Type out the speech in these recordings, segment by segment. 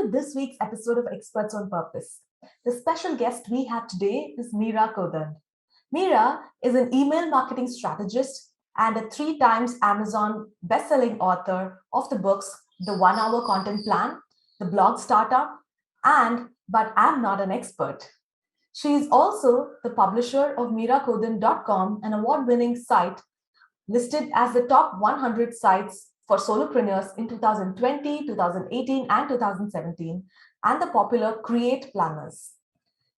to this week's episode of Experts on Purpose. The special guest we have today is Meera Kothand. Meera is an email marketing strategist and a 3 times Amazon best-selling author of the books The 1 Hour Content Plan, The Blog Startup, and But I'm Not an Expert. She is also the publisher of MeeraKothand.com, an award-winning site listed as the top 100 sites for solopreneurs in 2020, 2018, and 2017, and the popular Create Planners.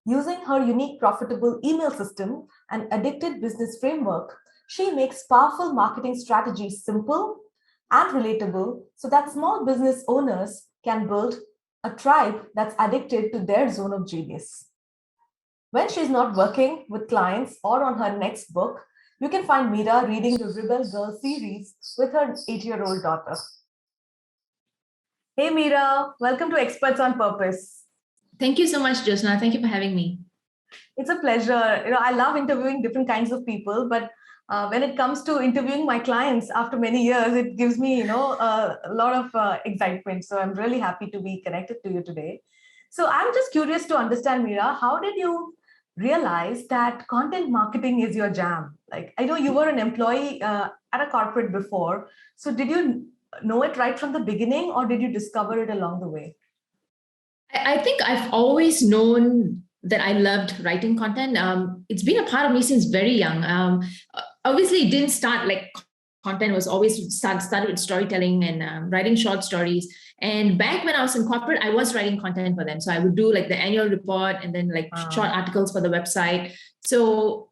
Using her unique profitable email system and addicted business framework, she makes powerful marketing strategies simple and relatable so that small business owners can build a tribe that's addicted to their zone of genius. When she's not working with clients or on her next book, you can find Meera reading the Rebel Girl series with her 8-year-old daughter. Hey Meera, welcome to Experts on Purpose. Thank you so much, Josna. Thank you for having me. It's a pleasure. I love interviewing different kinds of people, but when it comes to interviewing my clients after many years, it gives me, a lot of excitement. So I'm really happy to be connected to you today. So I'm just curious to understand, Meera, how did you realize that content marketing is your jam? Like, I know you were an employee at a corporate before. So did you know it right from the beginning, or did you discover it along the way? I think I've always known that I loved writing content. It's been a part of me since very young. Obviously, it didn't start like content was always started with storytelling and writing short stories. And back when I was in corporate, I was writing content for them. So I would do like the annual report and then like short articles for the website. So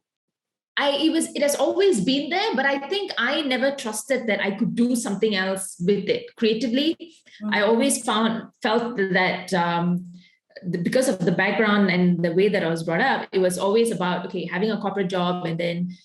it has always been there, but I think I never trusted that I could do something else with it creatively. Mm-hmm. I always felt that because of the background and the way that I was brought up, it was always about, okay, having a corporate job and then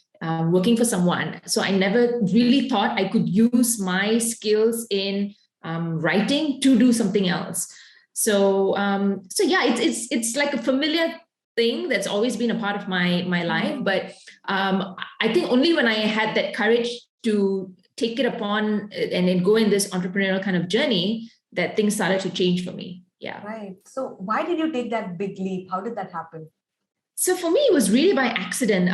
working for someone. So I never really thought I could use my skills in writing to do something else. So yeah, it's like a familiar thing that's always been a part of my life. But I think only when I had that courage to take it upon and then go in this entrepreneurial kind of journey that things started to change for me. Yeah. Right. So why did you take that big leap? How did that happen? So for me, it was really by accident.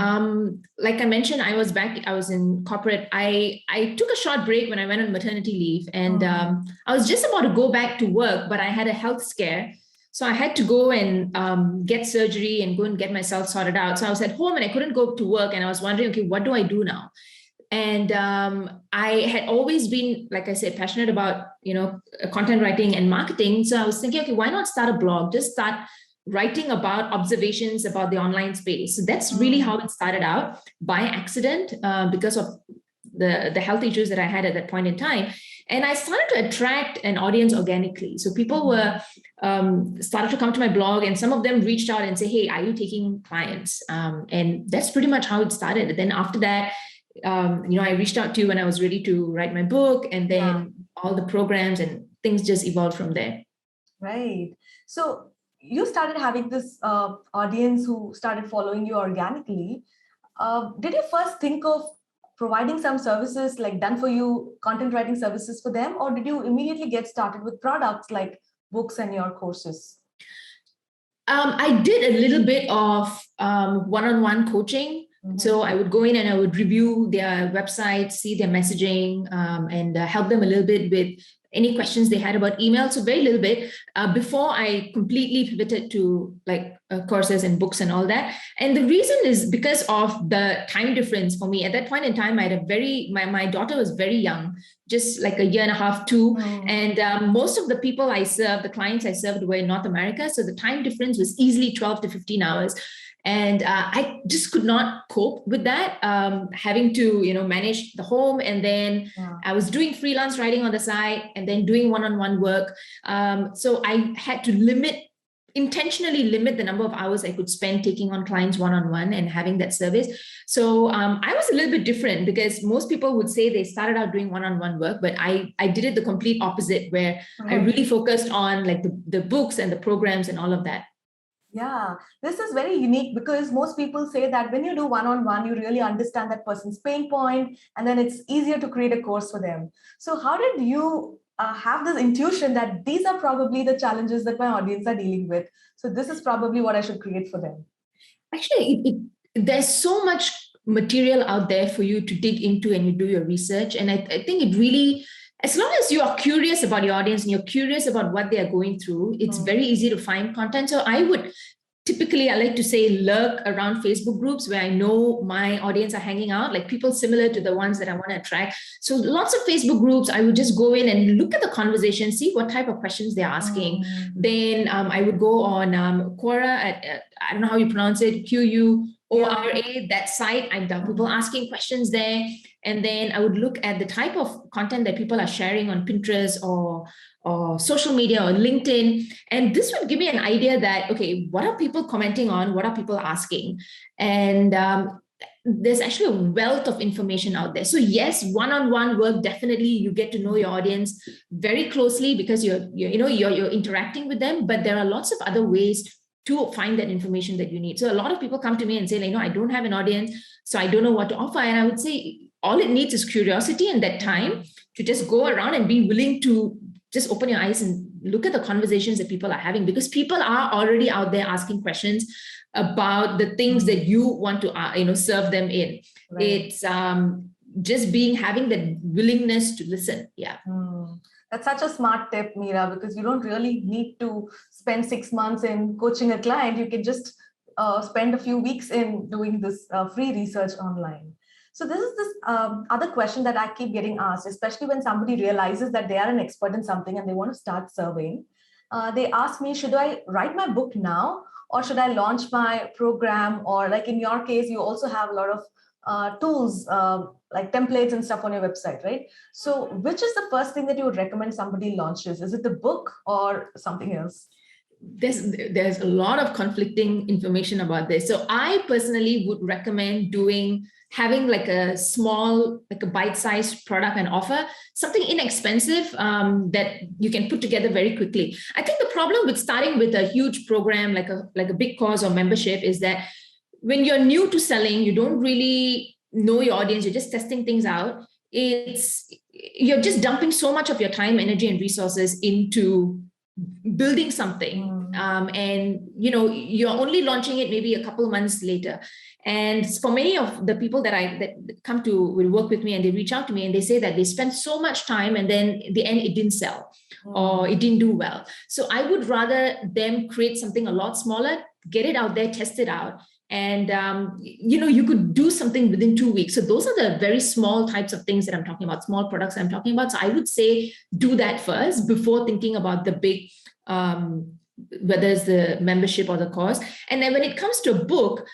Like I mentioned, I was in corporate. I took a short break when I went on maternity leave, and I was just about to go back to work, but I had a health scare. So I had to go and get surgery and go and get myself sorted out. So I was at home and I couldn't go to work, and I was wondering, okay, what do I do now? And I had always been, like I said, passionate about, content writing and marketing. So I was thinking, okay, why not start a blog? Just start writing about observations about the online space. So that's really how it started out, by accident, because of the health issues that I had at that point in time. And I started to attract an audience organically. So people were started to come to my blog, and some of them reached out and say, hey, are you taking clients? And that's pretty much how it started. And then after that, I reached out to you when I was ready to write my book, and then all the programs and things just evolved from there. Right. So you started having this audience who started following you organically. Did you first think of providing some services like done for you content writing services for them, or did you immediately get started with products like books and your courses? I did a little bit of one-on-one coaching. Mm-hmm. So I would go in and I would review their website, see their messaging, and help them a little bit with any questions they had about email. So very little bit before I completely pivoted to like courses and books and all that. And the reason is because of the time difference for me. At that point in time, I had my daughter was very young, just like a year and a half, 2. And most of the people I served, the clients I served, were in North America. So the time difference was easily 12 to 15 hours. And I just could not cope with that, having to, manage the home. And then I was doing freelance writing on the side and then doing one-on-one work. So I had to intentionally limit the number of hours I could spend taking on clients one-on-one and having that service. So I was a little bit different, because most people would say they started out doing one-on-one work, but I did it the complete opposite, where I really focused on like the books and the programs and all of that. Yeah, this is very unique, because most people say that when you do one-on-one, you really understand that person's pain point, and then it's easier to create a course for them. So how did you have this intuition that these are probably the challenges that my audience are dealing with. So this is probably what I should create for them. Actually, there's so much material out there for you to dig into and you do your research. And I think it really, as long as you are curious about your audience and you're curious about what they are going through, it's very easy to find content. So I like to say, lurk around Facebook groups where I know my audience are hanging out, like people similar to the ones that I want to attract. So lots of Facebook groups, I would just go in and look at the conversation, see what type of questions they're asking. Then I would go on Quora, I don't know how you pronounce it, Quora, that site. I've done people asking questions there. And then I would look at the type of content that people are sharing on Pinterest or social media or LinkedIn. And this would give me an idea that, okay, what are people commenting on? What are people asking? And there's actually a wealth of information out there. So yes, one-on-one work, definitely you get to know your audience very closely because you're interacting with them, but there are lots of other ways to find that information that you need. So a lot of people come to me and say, I don't have an audience, so I don't know what to offer. And I would say all it needs is curiosity and that time to just go around and be willing to just open your eyes and look at the conversations that people are having, because people are already out there asking questions about the things that you want to serve them in. Right. It's just having the willingness to listen. Yeah. That's such a smart tip, Meera, because you don't really need to spend 6 months in coaching a client. You can just spend a few weeks in doing this free research online. So this is this other question that I keep getting asked, especially when somebody realizes that they are an expert in something and they want to start serving. They ask me, should I write my book now or should I launch my program? Or like in your case, you also have a lot of tools like templates and stuff on your website, right? So which is the first thing that you would recommend somebody launches? Is it the book or something else? There's a lot of conflicting information about this. So I personally would recommend having like a small, like a bite-sized product and offer, something inexpensive that you can put together very quickly. I think the problem with starting with a huge program, like a big course or membership, is that when you're new to selling, you don't really know your audience, you're just testing things out. You're just dumping so much of your time, energy, and resources into building something. And you're only launching it maybe a couple of months later. And for many of the people that come to work with me and they reach out to me and they say that they spent so much time and then in the end it didn't sell or it didn't do well. So I would rather them create something a lot smaller, get it out there, test it out. And, you could do something within 2 weeks. So those are the very small types of things that I'm talking about, small products I'm talking about. So I would say do that first before thinking about the big, whether it's the membership or the course. And then when it comes to a book,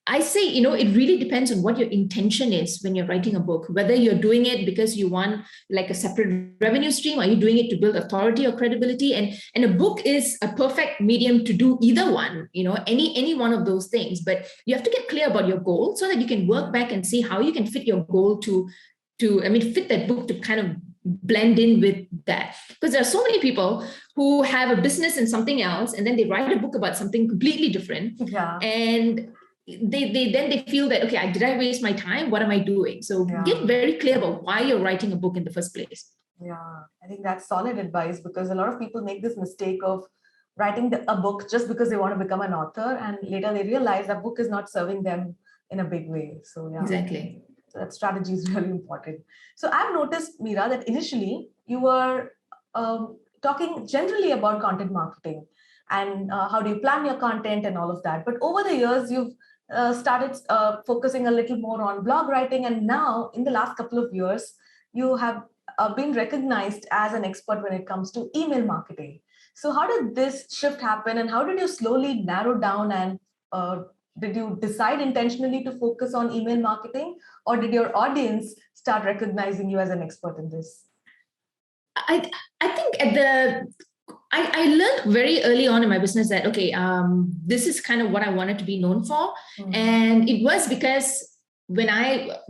I say, it really depends on what your intention is when you're writing a book, whether you're doing it because you want like a separate revenue stream, or you're doing it to build authority or credibility. And a book is a perfect medium to do either one, any one of those things. But you have to get clear about your goal so that you can work back and see how you can fit your goal fit that book to kind of blend in with that. Because there are so many people who have a business in something else, and then they write a book about something completely different. Yeah. And they feel that, okay, did I waste my time? What am I doing? So get very clear about why you're writing a book in the first place. Yeah, I think that's solid advice, because a lot of people make this mistake of writing a book just because they want to become an author, and later they realize that book is not serving them in a big way. So yeah, exactly. So that strategy is really important. So I've noticed, Meera, that initially you were talking generally about content marketing and how do you plan your content and all of that. But over the years, you've started focusing a little more on blog writing. And now in the last couple of years, you have been recognized as an expert when it comes to email marketing. So how did this shift happen, and how did you slowly narrow down, and did you decide intentionally to focus on email marketing, or did your audience start recognizing you as an expert in this? I think I learned very early on in my business that, okay, this is kind of what I wanted to be known for. And it was because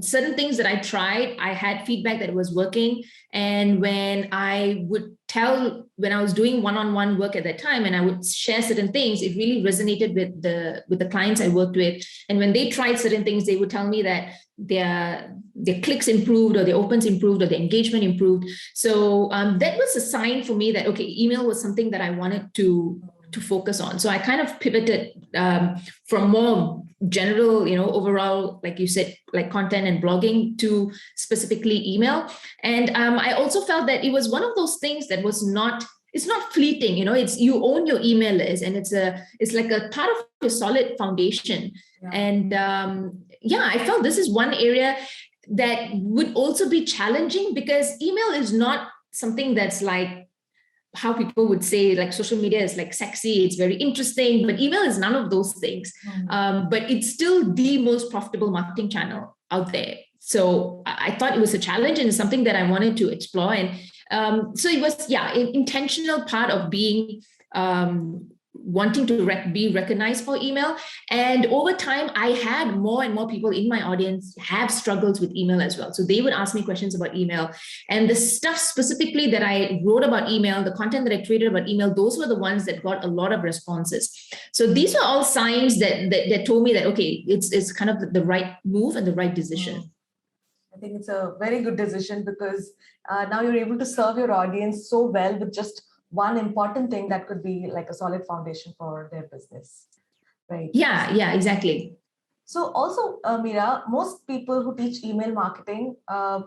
certain things that I tried, I had feedback that it was working. And when I was doing one-on-one work at that time, and I would share certain things, it really resonated with the clients I worked with. And when they tried certain things, they would tell me that their clicks improved, or their opens improved, or the engagement improved. So that was a sign for me that, okay, email was something that I wanted to focus on. So I kind of pivoted from more general, overall, like you said, like content and blogging, to specifically email. And I also felt that it was one of those things that it's not fleeting, it's, you own your email list, and it's like a part of your solid foundation. Yeah. And I felt this is one area that would also be challenging, because email is not something that's like how people would say, like, social media is like sexy, it's very interesting, but email is none of those things. But it's still the most profitable marketing channel out there. So I thought it was a challenge, and it's something that I wanted to explore. And so it was, an intentional part of being wanting to be recognized for email. And over time, I had more and more people in my audience have struggles with email as well. So they would ask me questions about email, and the stuff specifically that I wrote about email, the content that I created about email, those were the ones that got a lot of responses. So these were all signs that told me that, okay, it's kind of the right move and the right decision. I think it's a very good decision, because now you're able to serve your audience so well with just one important thing that could be like a solid foundation for their business, right? Yeah, exactly. So also, Meera, most people who teach email marketing,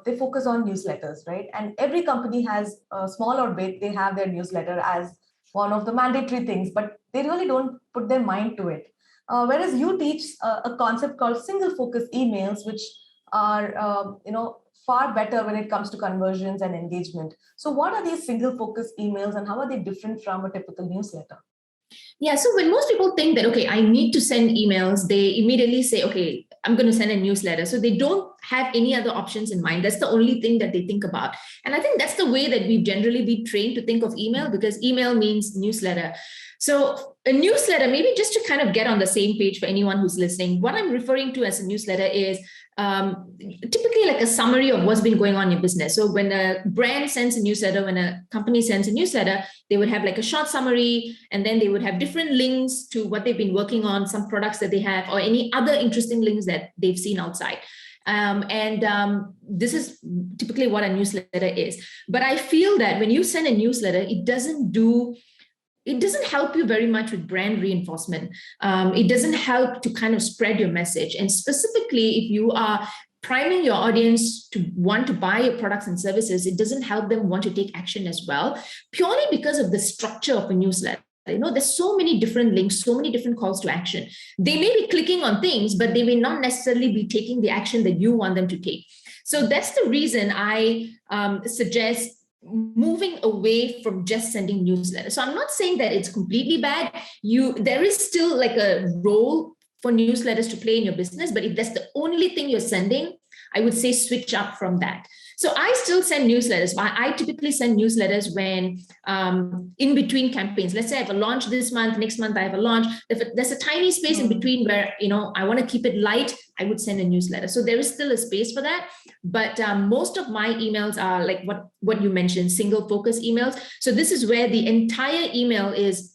they focus on newsletters, right? And every company has, small or big, they have their newsletter as one of the mandatory things, but they really don't put their mind to it. Whereas you teach a concept called single focus emails, which are, far better when it comes to conversions and engagement. So what are these single focus emails, and how are they different from a typical newsletter? Yeah, so when most people think that, okay, I need to send emails, they immediately say, okay, I'm going to send a newsletter. So they don't have any other options in mind. That's the only thing that they think about. And I think that's the way that we've generally been trained to think of email, because email means newsletter. So a newsletter, maybe just to kind of get on the same page for anyone who's listening, what I'm referring to as a newsletter is typically like a summary of what's been going on in your business. So when a brand sends a newsletter, when a company sends a newsletter, they would have like a short summary, and then they would have different links to what they've been working on, some products that they have, or any other interesting links that they've seen outside. This is typically what a newsletter is. But I feel that when you send a newsletter, it doesn't help you very much with brand reinforcement. It doesn't help to kind of spread your message. And specifically, if you are priming your audience to want to buy your products and services, it doesn't help them want to take action as well, purely because of the structure of a newsletter. There's so many different links, so many different calls to action. They may be clicking on things, but they may not necessarily be taking the action that you want them to take. So that's the reason I suggest moving away from just sending newsletters. So I'm not saying that it's completely bad. There is still like a role for newsletters to play in your business, but if that's the only thing you're sending, I would say switch up from that. So I still send newsletters. I typically send newsletters when in between campaigns. Let's say I have a launch this month, next month I have a launch. If there's a tiny space in between where I want to keep it light, I would send a newsletter. So there is still a space for that. But most of my emails are like what you mentioned, single focus emails. So this is where the entire email is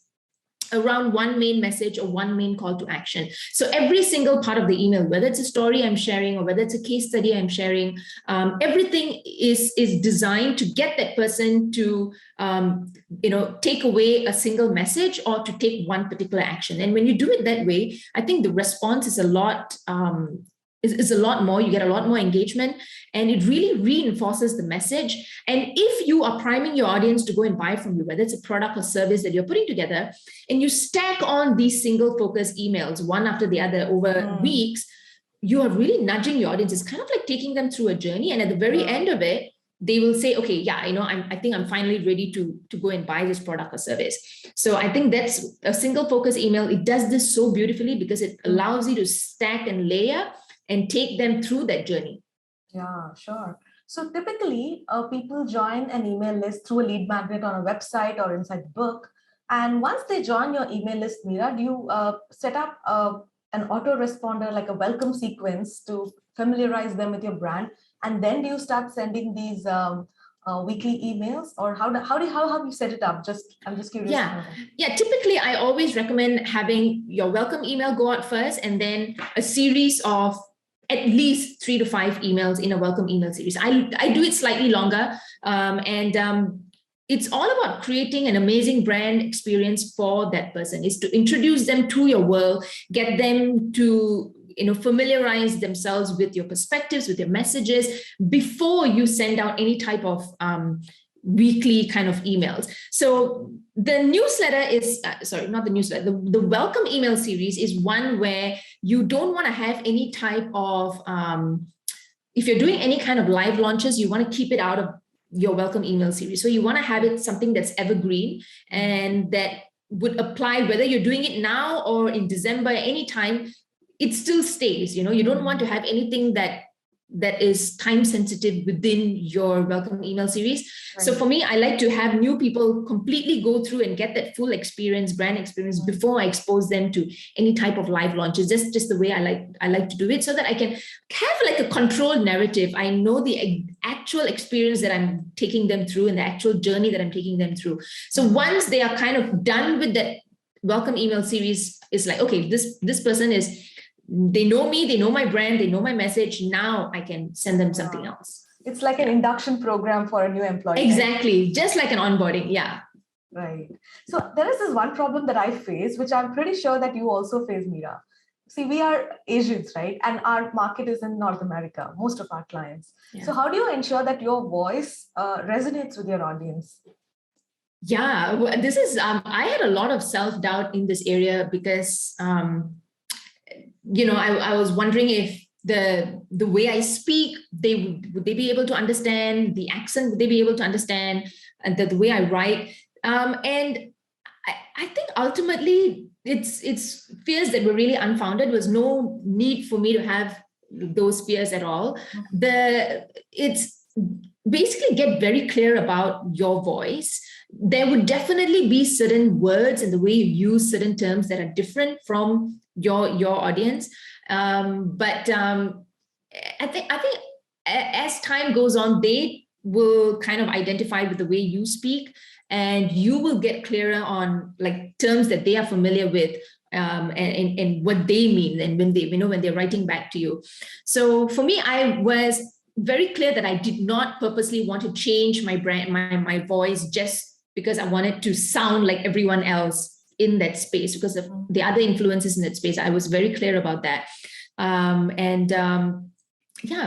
around one main message or one main call to action. So every single part of the email, whether it's a story I'm sharing or whether it's a case study I'm sharing, everything is designed to get that person to take away a single message or to take one particular action. And when you do it that way, I think the response is a lot is a lot more. You get a lot more engagement, and it really reinforces the message. And if you are priming your audience to go and buy from you, whether it's a product or service that you're putting together, and you stack on these single focus emails one after the other over weeks, you are really nudging your audience. It's kind of like taking them through a journey. And at the very end of it, they will say, okay, yeah, I think I'm finally ready to go and buy this product or service. So I think that's a single focus email. It does this so beautifully because it allows you to stack and layer and take them through that journey. Yeah, sure. So typically, people join an email list through a lead magnet on a website or inside the book. And once they join your email list, Meera, do you set up an autoresponder, like a welcome sequence to familiarize them with your brand? And then do you start sending these weekly emails, or how have you set it up? I'm just curious. Yeah. Typically, I always recommend having your welcome email go out first, and then a series of at least 3 to 5 emails in a welcome email series. I do it slightly longer, and it's all about creating an amazing brand experience for that person. Is to introduce them to your world, get them to familiarize themselves with your perspectives, with your messages, before you send out any type of weekly kind of emails. So the newsletter is, not the newsletter, the welcome email series is one where you don't want to have any type of, if you're doing any kind of live launches, you want to keep it out of your welcome email series. So you want to have it something that's evergreen and that would apply whether you're doing it now or in December, anytime. It still stays. You don't want to have anything that is time sensitive within your welcome email series. Right. So for me, I like to have new people completely go through and get that full experience, brand experience, before I expose them to any type of live launches. That's just the way I like to do it, so that I can have like a controlled narrative. I know the actual experience that I'm taking them through and the actual journey that I'm taking them through. So once they are kind of done with that welcome email series, it's like, okay, this person is, they know me, they know my brand, they know my message. Now I can send them something else. It's like an induction program for a new employee. Exactly. Right? Just like an onboarding. Yeah. Right. So there is this one problem that I face, which I'm pretty sure that you also face, Meera. See, we are Asians, right? And our market is in North America, most of our clients. Yeah. So how do you ensure that your voice resonates with your audience? Yeah, this is, I had a lot of self-doubt in this area because, I was wondering if the way I speak, would they be able to understand the accent? Would they be able to understand the way I write? And I think ultimately it's fears that were really unfounded. There was no need for me to have those fears at all. It's basically get very clear about your voice. There would definitely be certain words and the way you use certain terms that are different from your audience. But I think as time goes on, they will kind of identify with the way you speak, and you will get clearer on like terms that they are familiar with, and what they mean, and when they're writing back to you. So for me, I was very clear that I did not purposely want to change my brand, my voice, just because I wanted to sound like everyone else in that space, because of the other influences in that space. I was very clear about that.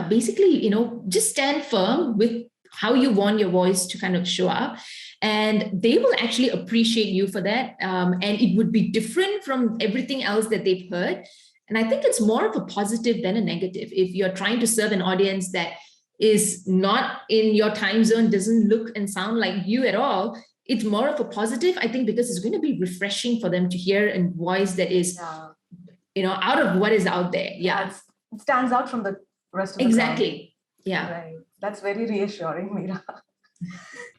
Basically, just stand firm with how you want your voice to kind of show up, and they will actually appreciate you for that. And it would be different from everything else that they've heard. And I think it's more of a positive than a negative. If you're trying to serve an audience that is not in your time zone, doesn't look and sound like you at all, it's more of a positive, I think, because it's going to be refreshing for them to hear a voice that is, out of what is out there. Yeah. It stands out from the rest of the Exactly. crowd. Yeah. Right. That's very reassuring, Meera.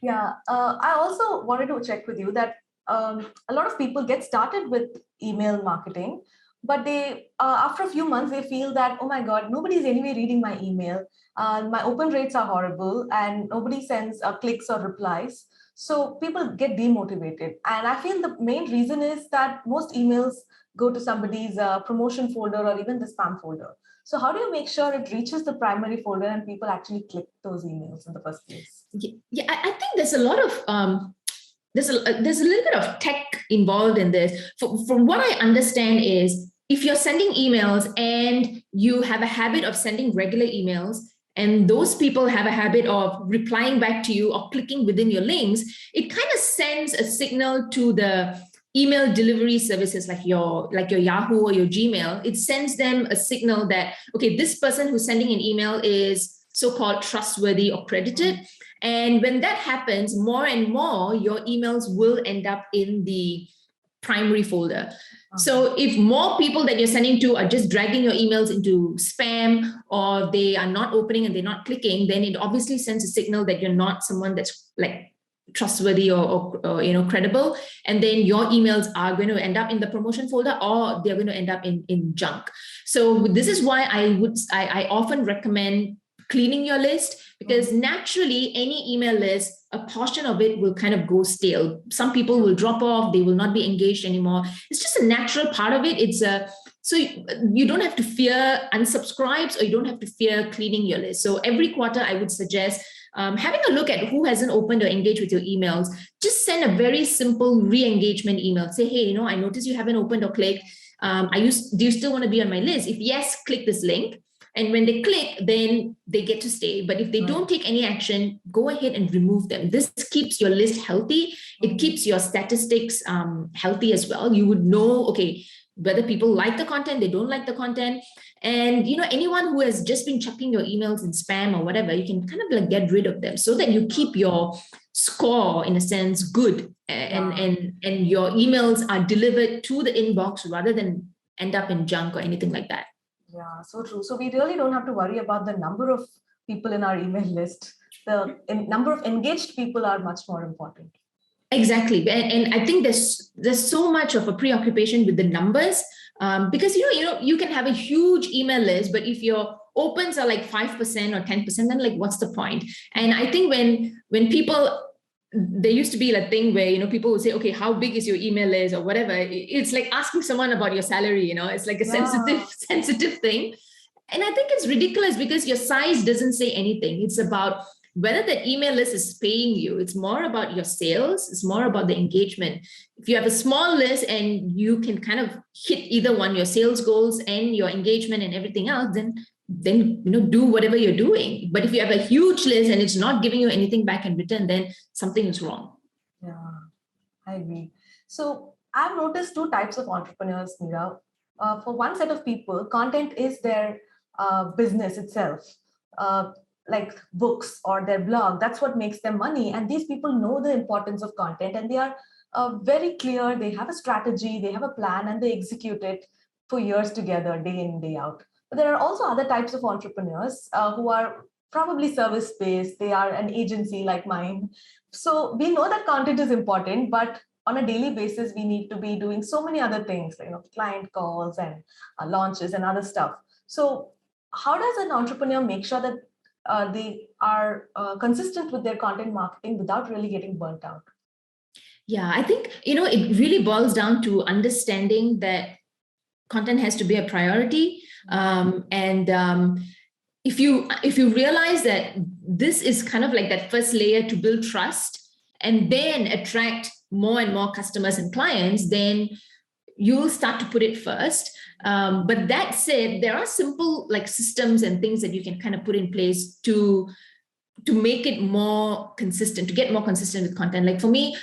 Yeah. I also wanted to check with you that a lot of people get started with email marketing, but they, after a few months, they feel that, oh my God, nobody's anyway reading my email. My open rates are horrible and nobody sends clicks or replies. So people get demotivated. And I feel the main reason is that most emails go to somebody's promotion folder or even the spam folder. So how do you make sure it reaches the primary folder and people actually click those emails in the first place? Yeah, I think there's a lot of, there's a little bit of tech involved in this. From what I understand is, if you're sending emails and you have a habit of sending regular emails, and those people have a habit of replying back to you or clicking within your links, it kind of sends a signal to the email delivery services like your Yahoo or your Gmail. It sends them a signal that, okay, this person who's sending an email is so-called trustworthy or credited. And when that happens, more and more, your emails will end up in the primary folder. So if more people that you're sending to are just dragging your emails into spam, or they are not opening and they're not clicking, then it obviously sends a signal that you're not someone that's like trustworthy or credible, and then your emails are going to end up in the promotion folder, or they're going to end up in junk. So this is why I often recommend cleaning your list, because naturally any email list, a portion of it will kind of go stale. Some people will drop off, they will not be engaged anymore. It's just a natural part of it. So you don't have to fear unsubscribes, or you don't have to fear cleaning your list. So every quarter I would suggest having a look at who hasn't opened or engaged with your emails. Just send a very simple re-engagement email. Say, hey, I noticed you haven't opened or clicked. Do you still want to be on my list? If yes, click this link. And when they click, then they get to stay. But if they don't take any action, go ahead and remove them. This keeps your list healthy. It keeps your statistics healthy as well. You would know, okay, whether people like the content, they don't like the content. And, anyone who has just been checking your emails in spam or whatever, you can kind of like get rid of them, so that you keep your score, in a sense, good. And your emails are delivered to the inbox rather than end up in junk or anything like that. Yeah, so true. So we really don't have to worry about the number of people in our email list. The number of engaged people are much more important. Exactly. And I think there's so much of a preoccupation with the numbers, because you can have a huge email list, but if your opens are like 5% or 10%, then like what's the point? And I think when people, there used to be a thing where people would say, okay, how big is your email list or whatever. It's like asking someone about your salary. It's like a sensitive thing. And I think it's ridiculous, because your size doesn't say anything. It's about whether the email list is paying you. It's more about your sales. It's more about the engagement. If you have a small list and you can kind of hit either one, your sales goals and your engagement and everything else, then do whatever you're doing. But if you have a huge list and it's not giving you anything back in return, then something is wrong. Yeah, I agree. So I've noticed two types of entrepreneurs, Meera. For one set of people, content is their business itself. Like books or their blog, that's what makes them money. And these people know the importance of content, and they are very clear. They have a strategy, they have a plan, and they execute it for years together, day in, day out. But there are also other types of entrepreneurs who are probably service-based. They are an agency like mine. So we know that content is important, but on a daily basis, we need to be doing so many other things, client calls and launches and other stuff. So how does an entrepreneur make sure that they are consistent with their content marketing without really getting burnt out? Yeah, I think, it really boils down to understanding that content has to be a priority. If you realize that this is kind of like that first layer to build trust and then attract more and more customers and clients, then you'll start to put it first. But that said, there are simple like systems and things that you can kind of put in place to make it more consistent, to get more consistent with content. Like for me,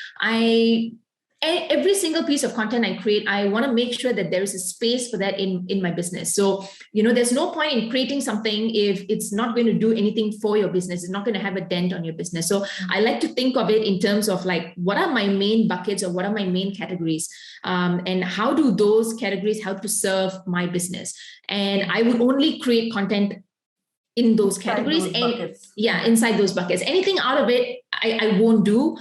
every single piece of content I create, I want to make sure that there is a space for that in my business. So, there's no point in creating something if it's not going to do anything for your business. It's not going to have a dent on your business. So I like to think of it in terms of like, what are my main buckets or what are my main categories? And how do those categories help to serve my business? And I would only create content in those categories inside those buckets. Anything out of it, I won't do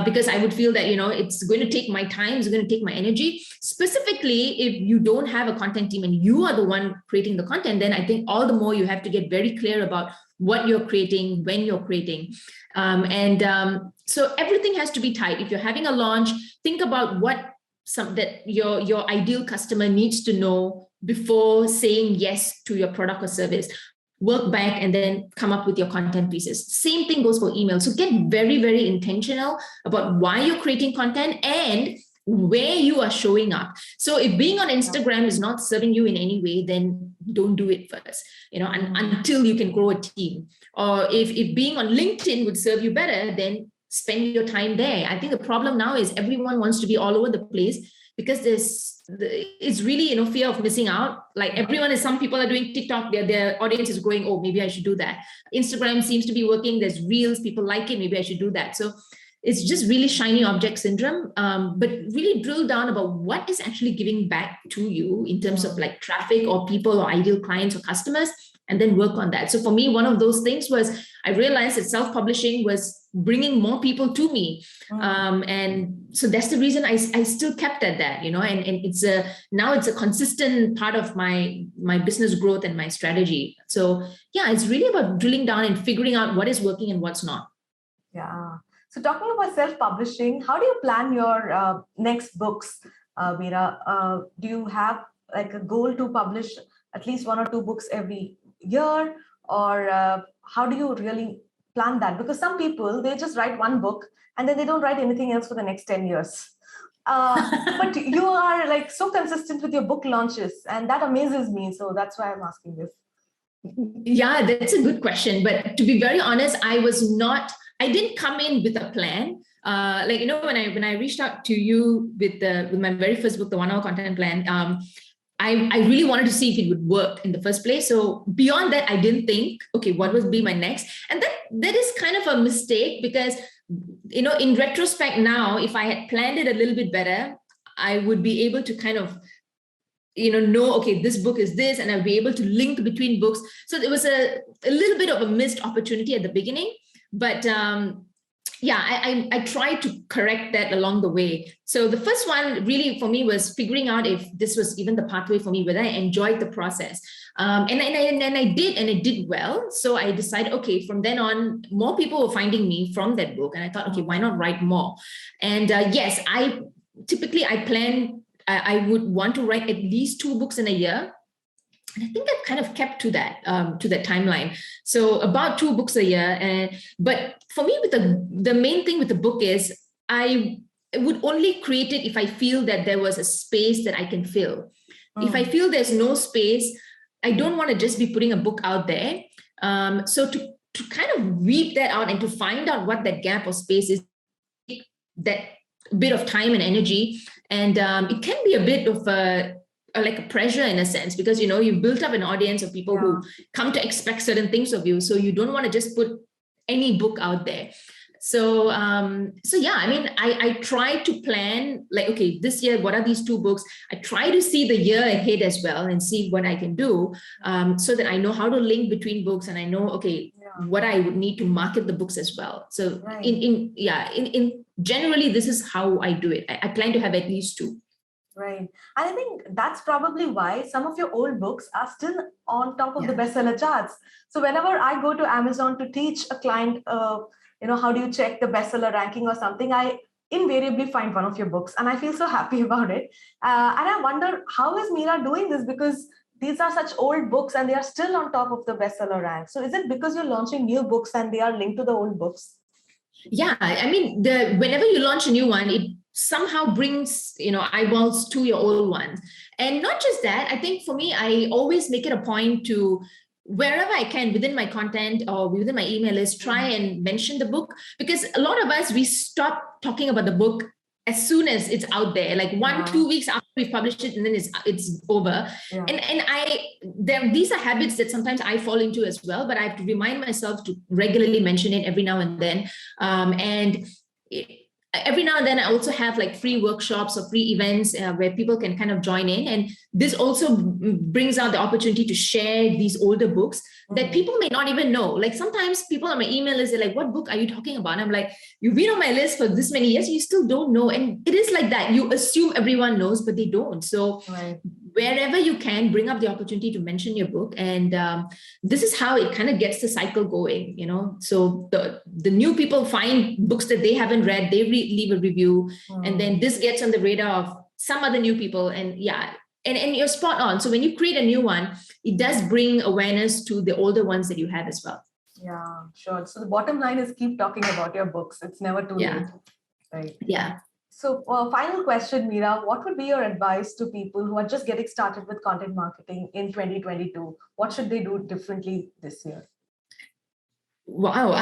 because I would feel that, it's going to take my time, it's going to take my energy. Specifically, if you don't have a content team and you are the one creating the content, then I think all the more you have to get very clear about what you're creating, when you're creating. So everything has to be tight. If you're having a launch, think about that your ideal customer needs to know before saying yes to your product or service. Work back and then come up with your content pieces. Same thing goes for email. So get very, very intentional about why you're creating content and where you are showing up. So if being on Instagram is not serving you in any way, then don't do it first, until you can grow a team. Or if being on LinkedIn would serve you better, then spend your time there. I think the problem now is everyone wants to be all over the place because it's really, fear of missing out. Like some people are doing TikTok, their audience is growing. Oh, maybe I should do that. Instagram seems to be working. There's reels, people like it. Maybe I should do that. So it's just really shiny object syndrome. But really drill down about what is actually giving back to you in terms of like traffic or people or ideal clients or customers, and then work on that. So for me, one of those things was I realized that self-publishing was bringing more people to me. And so that's the reason I still kept at that, and it's now it's a consistent part of my business growth and my strategy. So yeah, it's really about drilling down and figuring out what is working and what's not. Yeah. So talking about self-publishing, how do you plan your next books, Meera? Do you have like a goal to publish at least 1 or 2 books every year? Or how do you really plan that? Because some people, they just write 1 book and then they don't write anything else for the next 10 years. But you are like so consistent with your book launches, and that amazes me. So that's why I'm asking this. Yeah, that's a good question. But to be very honest, I didn't come in with a plan. When I reached out to you with my very first book, the 1 Hour Content Plan, I really wanted to see if it would work in the first place. So beyond that, I didn't think, okay, what would be my next? And that is kind of a mistake because, in retrospect now, if I had planned it a little bit better, I would be able to kind of know, okay, this book is this, and I'll be able to link between books. So it was a little bit of a missed opportunity at the beginning. But I tried to correct that along the way. So the first one really for me was figuring out if this was even the pathway for me, whether I enjoyed the process. And I did, and it did well. So I decided, okay, from then on, more people were finding me from that book. And I thought, okay, why not write more? And yes, I plan, I would want to write at least 2 books in a year. And I think I've kind of kept to that timeline. So about 2 books a year. But for me, with the main thing with the book is I would only create it if I feel that there was a space that I can fill. If I feel there's no space, I don't want to just be putting a book out there. So to kind of weed that out and to find out what that gap or space is, that bit of time and energy. And it can be a bit of like a pressure in a sense, because you've built up an audience of people who come to expect certain things of you, so you don't want to just put any book out there. So yeah, I mean, I try to plan like, okay, this year, what are these 2 books? I try to see the year ahead as well and see what I can do, so that I know how to link between books, and I know, okay, what I would need to market the books as well. So in generally, this is how I do it. I plan to have at least 2. Right. And I think that's probably why some of your old books are still on top of the bestseller charts. So whenever I go to Amazon to teach a client, how do you check the bestseller ranking or something, I invariably find one of your books, and I feel so happy about it. And I wonder, how is Meera doing this? Because these are such old books and they are still on top of the bestseller rank. So is it because you're launching new books and they are linked to the old books? Yeah, I mean, whenever you launch a new one, it somehow brings eyeballs to your old ones. And not just that, I think for me, I always make it a point to, wherever I can within my content or within my email list, try and mention the book, because a lot of us, we stop talking about the book as soon as it's out there, like 1-2 weeks after we've published it, and then it's over. And these are habits that sometimes I fall into as well, but I have to remind myself to regularly mention it every now and then. Every now and then, I also have like free workshops or free events where people can kind of join in. And this also brings out the opportunity to share these older books that people may not even know. Like sometimes people on my email list, they're like, what book are you talking about? And I'm like, you've been on my list for this many years, you still don't know. And it is like that. You assume everyone knows, but they don't. So wherever you can, bring up the opportunity to mention your book. And this is how it kind of gets the cycle going, So the new people find books that they haven't read, they leave a review, and then this gets on the radar of some other new people. And and you're spot on. So when you create a new one, it does bring awareness to the older ones that you have as well. Yeah, sure. So the bottom line is keep talking about your books. It's never too late. Right. Yeah. So final question, Meera, what would be your advice to people who are just getting started with content marketing in 2022? What should they do differently this year? Wow.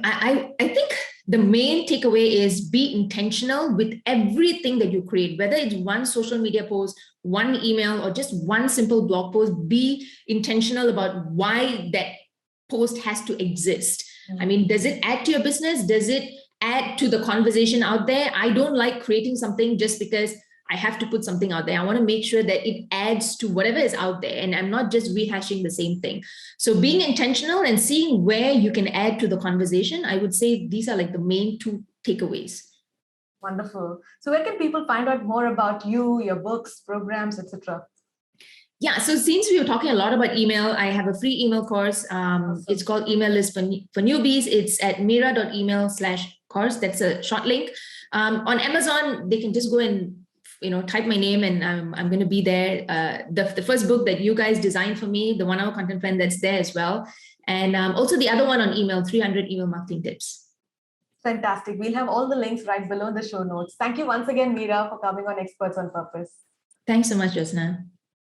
I think the main takeaway is be intentional with everything that you create, whether it's one social media post, one email, or just one simple blog post. Be intentional about why that post has to exist. I mean, does it add to your business? Does it add to the conversation out there? I don't like creating something just because I have to put something out there. I want to make sure that it adds to whatever is out there, and I'm not just rehashing the same thing. So being intentional and seeing where you can add to the conversation, I would say these are like the main two takeaways. Wonderful. So where can people find out more about you, your books, programs, etc.? Yeah, so since we were talking a lot about email, I have a free email course. Awesome. It's called Email List for Newbies. It's at meera.email/course. That's a short link. On Amazon, they can just go and type my name, and I'm going to be there. The first book that you guys designed for me, the 1 Hour Content Plan, that's there as well. And also the other one on email, 300 Email Marketing Tips. Fantastic. We'll have all the links right below in the show notes. Thank you once again, Meera, for coming on Experts on Purpose. Thanks so much, Josna.